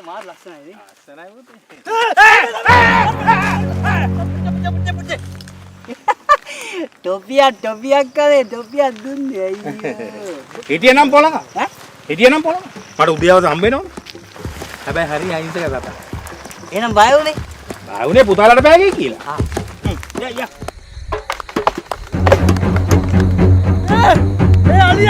මාර ලස්සනයි. ලස්සනයි පුතේ. ටොපියක් කරේ ටොපියක් දුන්නේ අයියෝ. හිටියනම් පොළක. හිටියනම් පොළක. මට උදේවස හම්බ වෙනවනේ. හැබැයි හරි අහිංසක තාත්තා. එහෙනම් බය වුනේ? බය වුනේ පුතාලට බෑගේ කියලා. යා. Ali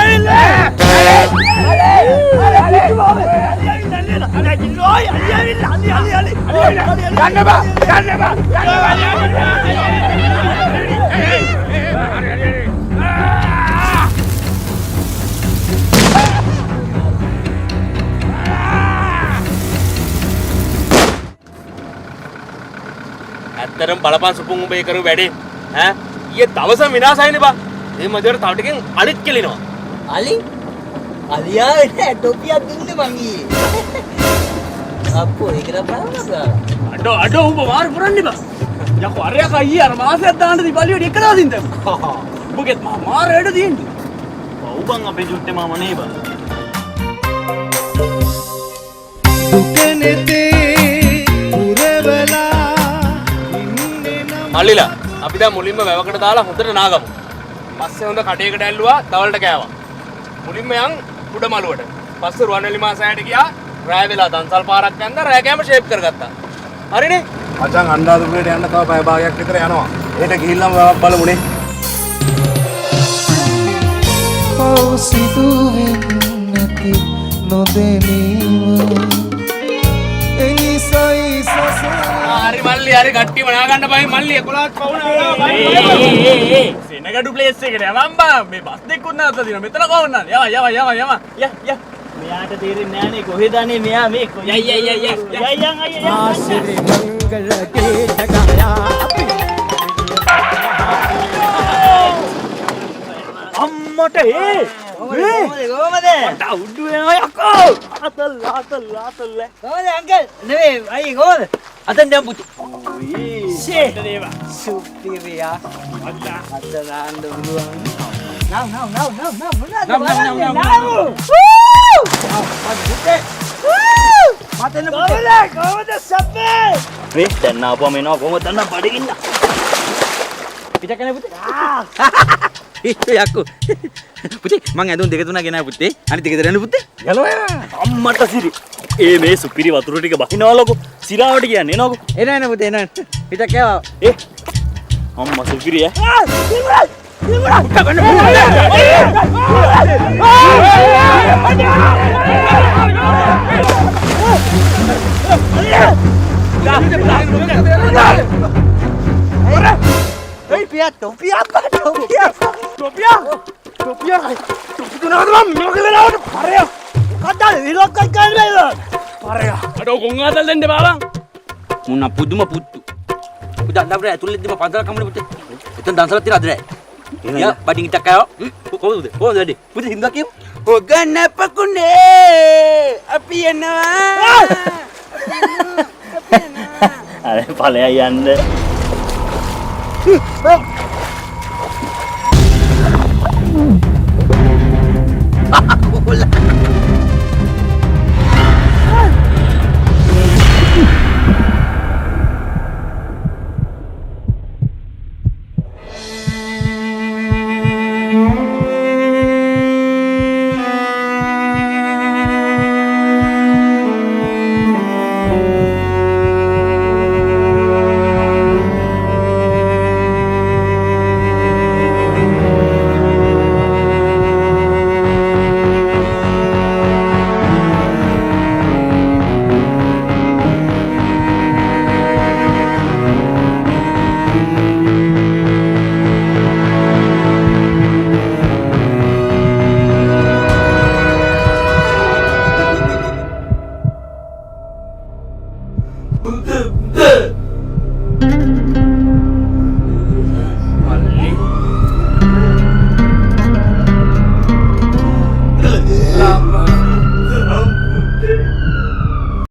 ඇත්තරම් බලපන් සුපුන් උඹේ කරු වැඩේ ඈ ඊයේ දවස විනාශයිනේ බා මේ මදිවට තව ටිකෙන් අලිත් කෙලිනවා අලියා නෑ ටොපියක් දුන්නේ මං ඊයේ අප්පෝ ඒකට බලන්න අඩෝ උඹ මාරු කරන්නේ බා යකෝ අරයක් අයියේ අර මාසයක් දාන්න දිපල්ලියට එක දාසින්ද උඹගෙත් මාර වැඩ තියෙන්නේ ඔව්බන් අපේ ජුට්ටේ මාම නේ බා අල්ලිලා අපි දැන් මුලින්ම වැවකට දාලා හොඳට නාගමු. පස්සේ හොඳ කටයකට ඇල්ලුවා, දවල්ට කෑවා. මුලින්ම යන් උඩමළුවට. පස්සේ රුවන්වැලි මාසයට ගියා. රෑ වෙලා දන්සල් පාරක් යන්දා රෑ කෑම ෂේප් කරගත්තා. හරිනේ? මචං අණ්ඩාදුරේට යන්න තව පැය භාගයක් විතර යනවා. එහෙට ගිහිල්ලාම වැවක් බලමුනේ. පෞසිතුවෙන් නැති නොදෙනීම එනිසයි හරි මල්ලි හරි ගට්ටිම නා ගන්න බයි මල්ලි 11ක් පවුන සෙනගඩු ප්ලේස් එකට යවම් බා මේ බස් දෙකකුත් නැවත දින මෙතන කොහොමද යව මෙයාට තේරෙන්නේ නෑනේ කොහෙද අනේ මෙයා මේ යයන් ආශ්‍රි මංගල ගීතගායා අම්මට කොහමද උඩු වෙනවා යකෝ ආතල් කොහමද අංකල් නෙවෙයි අයියේ කොහමද අතෙන් දැන් පුතේ ෂේ සුපිරියා අතලාන්න පුළුවන් නව් මතෙන් පුතේ කොහමද සබ්බේ මේ දැන් ආපුවම එනවා කොහමද දන්නා බඩගින්න පිට කනේ පුතේ යක්කෝ පුතේ මං ඇඳුම් දෙක තුනක් ගෙනාවා පුතේ අනිත් එක දෙරන්න පුතේ යනවා අම්මට සිරි ඒ මේ සුපිරි වතුර ටික බහිනවලකෝ සිරාවට කියන්නේ නෝකෝ එනවනේ පුතේ එනවනේ පිට කෑවා අම්මා සුපිරි Hey, topiak. අඩෝ ගොන් ආතල් දෙන්න බාලන් මුන්න පුදුම පුත්තු. පුතා නබරේ ඇතුළේ දිම පන්සල කම්මනේ පුතේ. එතන දන්සලක් තියෙනවද නෑ? යා බඩින් ඉටක් ආවා. කොහොමද? කොහොමද වැඩි? පුතේ හින්දා කියමු. ඔගන්න පකුනේ. අපි එනවා. අර ඵලයා යන්න.